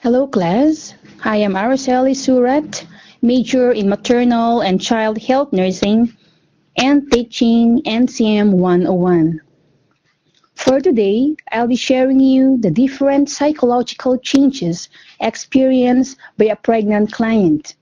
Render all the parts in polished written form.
Hello class, I am Araceli Surat, major in maternal and child health nursing and teaching NCM 101. For today, I'll be sharing you the different psychological changes experienced by a pregnant client.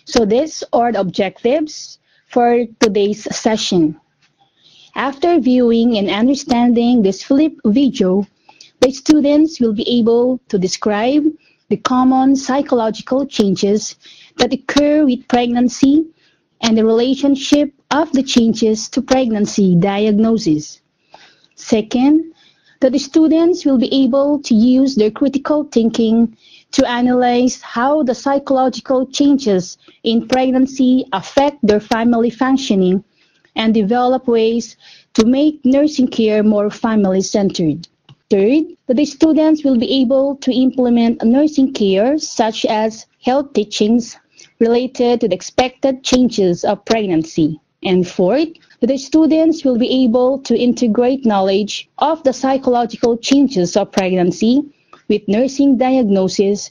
So these are the objectives for today's session. After viewing and understanding this flip video, the students will be able to describe the common psychological changes that occur with pregnancy and the relationship of the changes to pregnancy diagnosis. Second, that the students will be able to use their critical thinking to analyze how the psychological changes in pregnancy affect their family functioning and develop ways to make nursing care more family-centered. Third, that the students will be able to implement nursing care such as health teachings related to the expected changes of pregnancy. And fourth, that the students will be able to integrate knowledge of the psychological changes of pregnancy with nursing diagnosis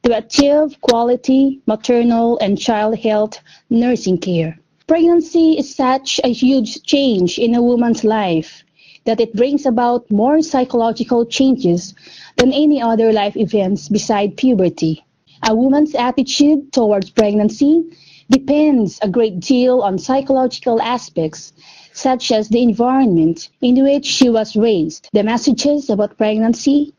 to achieve quality maternal and child health nursing care. Pregnancy is such a huge change in a woman's life that it brings about more psychological changes than any other life events beside puberty. A woman's attitude towards pregnancy depends a great deal on psychological aspects such as the environment in which she was raised, the messages about pregnancy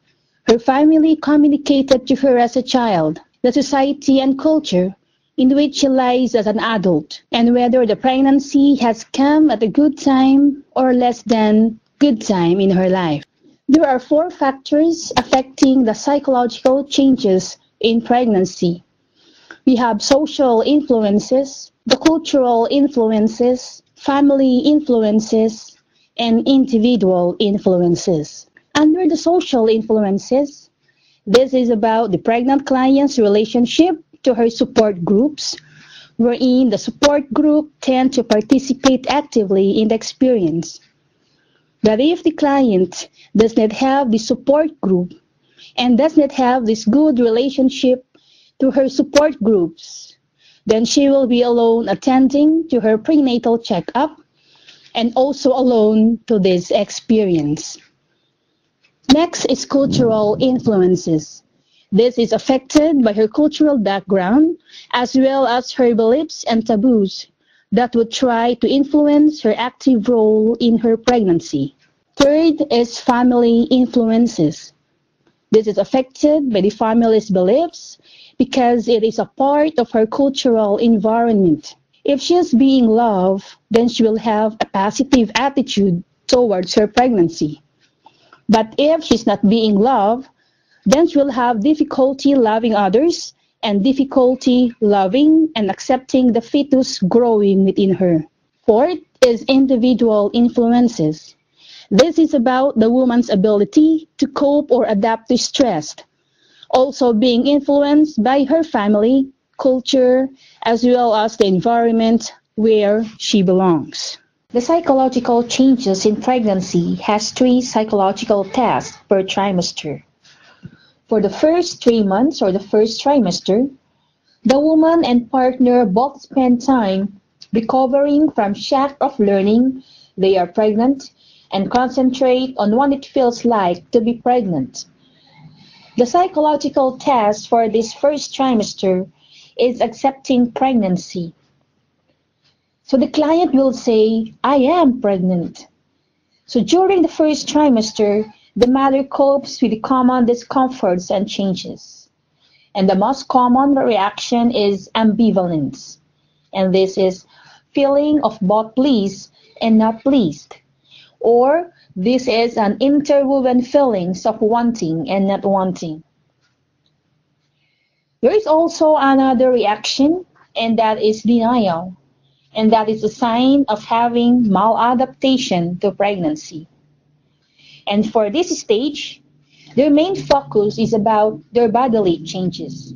her family communicated to her as a child, the society and culture in which she lies as an adult, and whether the pregnancy has come at a good time or less than good time in her life. There are four factors affecting the psychological changes in pregnancy. We have social influences, the cultural influences, family influences, and individual influences. Under the social influences, this is about the pregnant client's relationship to her support groups, wherein the support group tend to participate actively in the experience. But if the client does not have the support group and does not have this good relationship to her support groups, then she will be alone attending to her prenatal checkup and also alone to this experience. Next is cultural influences. This is affected by her cultural background as well as her beliefs and taboos that would try to influence her active role in her pregnancy. Third is family influences. This is affected by the family's beliefs because it is a part of her cultural environment. If she is being loved, then she will have a positive attitude towards her pregnancy. But if she's not being loved, then she will have difficulty loving others and difficulty loving and accepting the fetus growing within her. Fourth is individual influences. This is about the woman's ability to cope or adapt to stress, also being influenced by her family, culture, as well as the environment where she belongs. The psychological changes in pregnancy has 3 psychological tests per trimester. For the first 3 months or the first trimester, the woman and partner both spend time recovering from shock of learning they are pregnant and concentrate on what it feels like to be pregnant. The psychological test for this first trimester is accepting pregnancy. So the client will say, I am pregnant. So during the first trimester, the mother copes with the common discomforts and changes. And the most common reaction is ambivalence. And this is feeling of both pleased and not pleased. Or this is an interwoven feelings of wanting and not wanting. There is also another reaction, and that is denial. And that is a sign of having maladaptation to pregnancy. And for this stage, their main focus is about their bodily changes.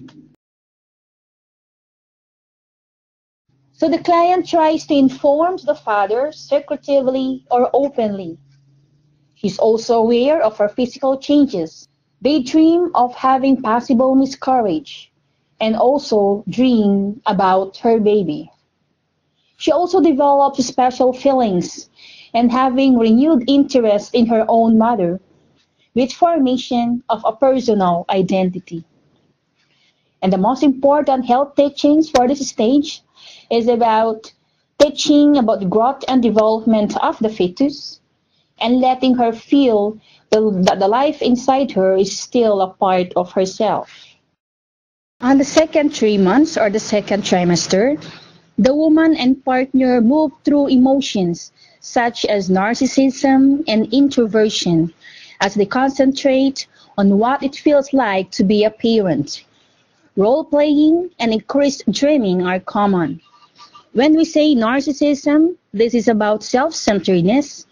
So the client tries to inform the father secretively or openly. He's also aware of her physical changes. They dream of having possible miscarriage and also dream about her baby. She also develops special feelings and having renewed interest in her own mother with formation of a personal identity. And the most important health teachings for this stage is about teaching about the growth and development of the fetus and letting her feel that the life inside her is still a part of herself. On the second 3 months or the second trimester, the woman and partner move through emotions such as narcissism and introversion as they concentrate on what it feels like to be a parent. Role-playing and increased dreaming are common. When we say narcissism, this is about self-centeredness.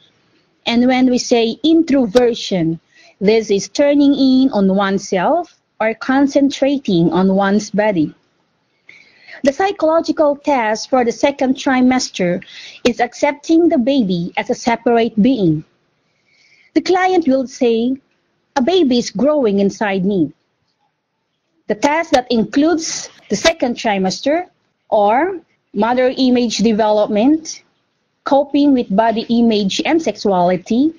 And when we say introversion, this is turning in on oneself or concentrating on one's body. The psychological test for the second trimester is accepting the baby as a separate being. The client will say, "A baby is growing inside me." The test that includes the second trimester or mother image development, coping with body image and sexuality,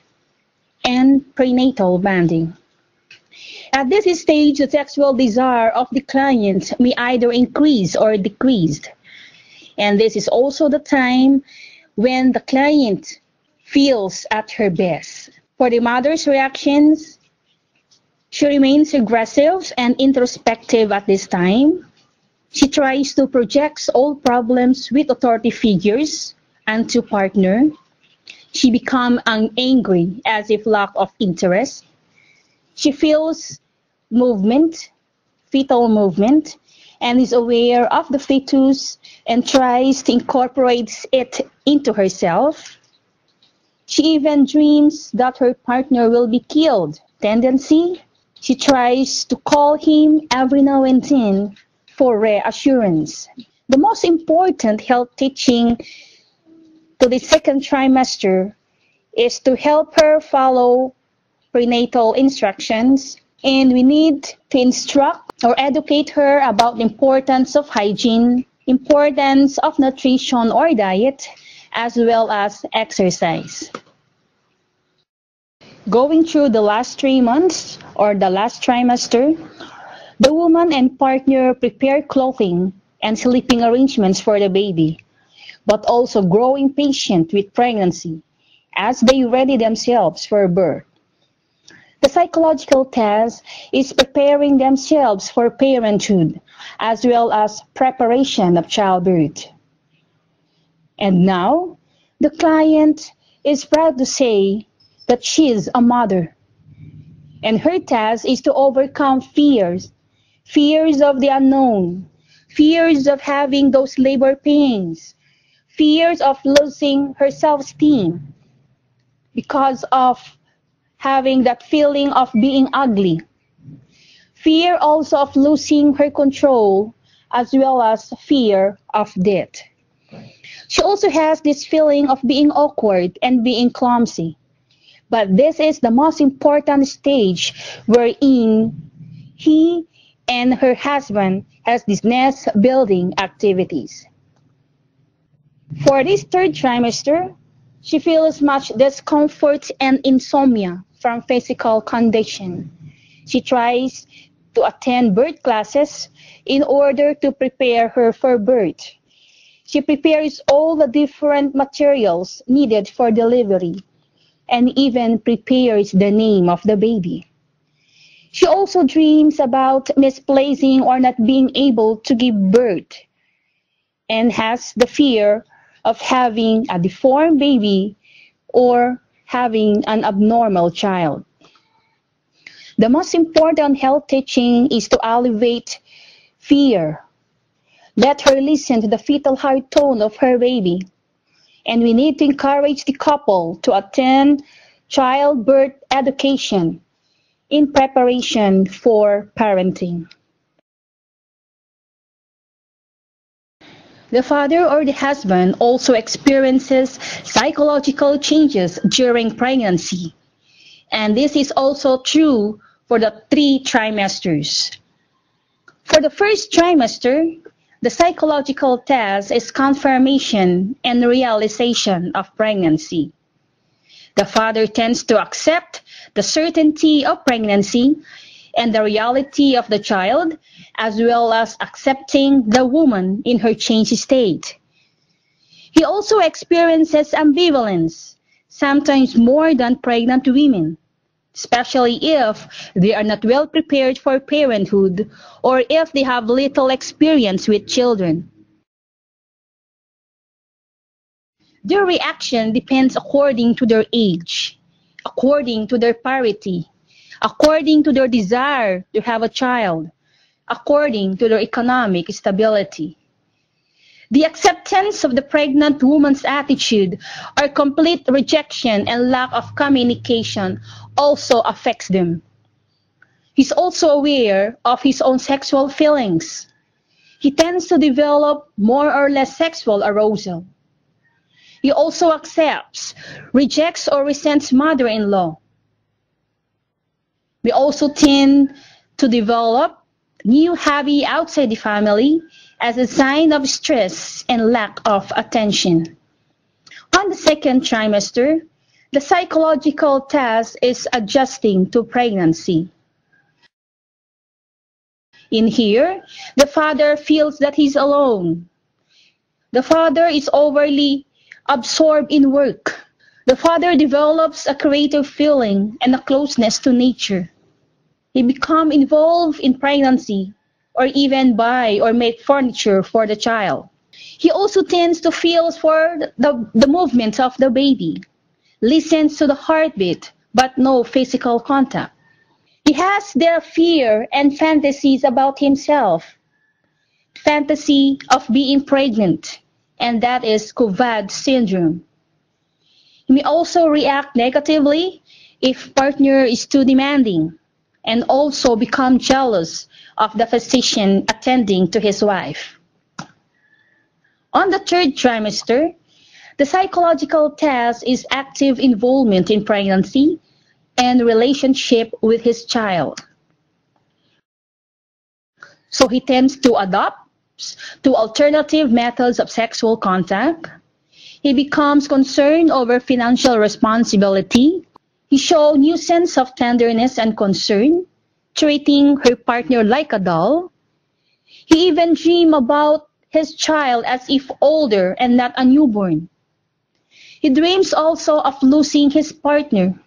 and prenatal bonding. At this stage, the sexual desire of the client may either increase or decrease. And this is also the time when the client feels at her best. For the mother's reactions, she remains aggressive and introspective at this time. She tries to project all problems with authority figures and to partner. She becomes angry as if lack of interest. She feels movement, fetal movement, and is aware of the fetus and tries to incorporate it into herself. She even dreams that her partner will be killed. Tendency, she tries to call him every now and then for reassurance. The most important health teaching to the second trimester is to help her follow prenatal instructions, and we need to instruct or educate her about the importance of hygiene, importance of nutrition or diet, as well as exercise. Going through the last 3 months or the last trimester, the woman and partner prepare clothing and sleeping arrangements for the baby, but also grow impatient with pregnancy as they ready themselves for birth. The psychological test is preparing themselves for parenthood as well as preparation of childbirth. And now, the client is proud to say that she is a mother. And her task is to overcome fears, fears of the unknown, fears of having those labor pains, fears of losing her self-esteem because of having that feeling of being ugly, fear also of losing her control, as well as fear of death. She also has this feeling of being awkward and being clumsy. But this is the most important stage wherein he and her husband has these nest building activities. For this third trimester, she feels much discomfort and insomnia from physical condition. She tries to attend birth classes in order to prepare her for birth. She prepares all the different materials needed for delivery and even prepares the name of the baby. She also dreams about misplacing or not being able to give birth and has the fear of having a deformed baby or having an abnormal child. The most important health teaching is to alleviate fear. Let her listen to the fetal heart tone of her baby. And we need to encourage the couple to attend childbirth education in preparation for parenting. The father or the husband also experiences psychological changes during pregnancy. And this is also true for the 3 trimesters. For the first trimester, the psychological test is confirmation and realization of pregnancy. The father tends to accept the certainty of pregnancy and the reality of the child, as well as accepting the woman in her changed state. He also experiences ambivalence, sometimes more than pregnant women, especially if they are not well prepared for parenthood or if they have little experience with children. Their reaction depends according to their age, according to their parity, according to their desire to have a child, according to their economic stability. The acceptance of the pregnant woman's attitude or complete rejection and lack of communication also affects them. He's also aware of his own sexual feelings. He tends to develop more or less sexual arousal. He also accepts, rejects, or resents mother-in-law. We also tend to develop new hobby outside the family as a sign of stress and lack of attention. On the second trimester, the psychological test is adjusting to pregnancy. In here, the father feels that he's alone. The father is overly absorbed in work. The father develops a creative feeling and a closeness to nature. He becomes involved in pregnancy or even buy or make furniture for the child. He also tends to feel for the movements of the baby, listens to the heartbeat, but no physical contact. He has their fear and fantasies about himself, fantasy of being pregnant, and that is Covad syndrome. He may also react negatively if partner is too demanding, and also become jealous of the physician attending to his wife. On the third trimester, the psychological test is active involvement in pregnancy and relationship with his child. So he tends to adopt to alternative methods of sexual contact. He becomes concerned over financial responsibility. He shows new sense of tenderness and concern, treating her partner like a doll. He even dreams about his child as if older and not a newborn. He dreams also of losing his partner,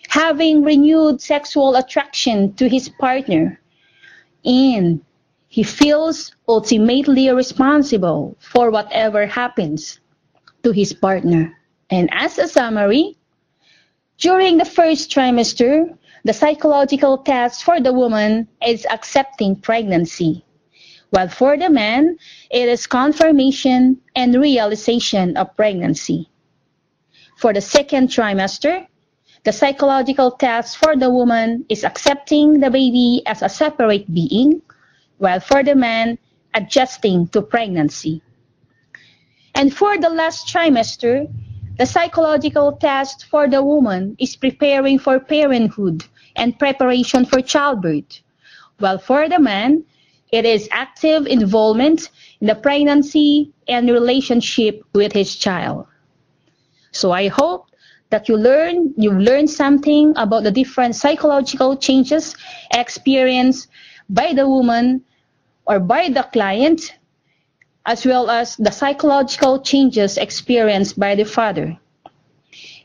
having renewed sexual attraction to his partner, and he feels ultimately responsible for whatever happens to his partner. And as a summary, during the first trimester, the psychological test for the woman is accepting pregnancy, while for the man, it is confirmation and realization of pregnancy. For the second trimester, the psychological test for the woman is accepting the baby as a separate being, while for the man, adjusting to pregnancy. And for the last trimester, the psychological test for the woman is preparing for parenthood and preparation for childbirth, while for the man, it is active involvement in the pregnancy and relationship with his child. So I hope that you've learned something about the different psychological changes experienced by the woman or by the client, as well as the psychological changes experienced by the father.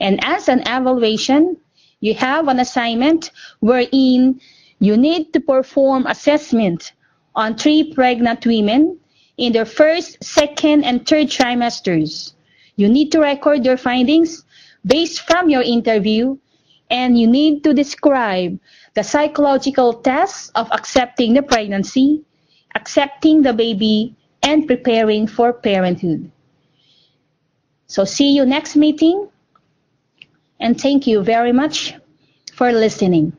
And as an evaluation, you have an assignment wherein you need to perform assessment on 3 pregnant women in their first, second, and third trimesters. You need to record your findings based from your interview, and you need to describe the psychological tests of accepting the pregnancy, accepting the baby, and preparing for parenthood. So see you next meeting, and thank you very much for listening.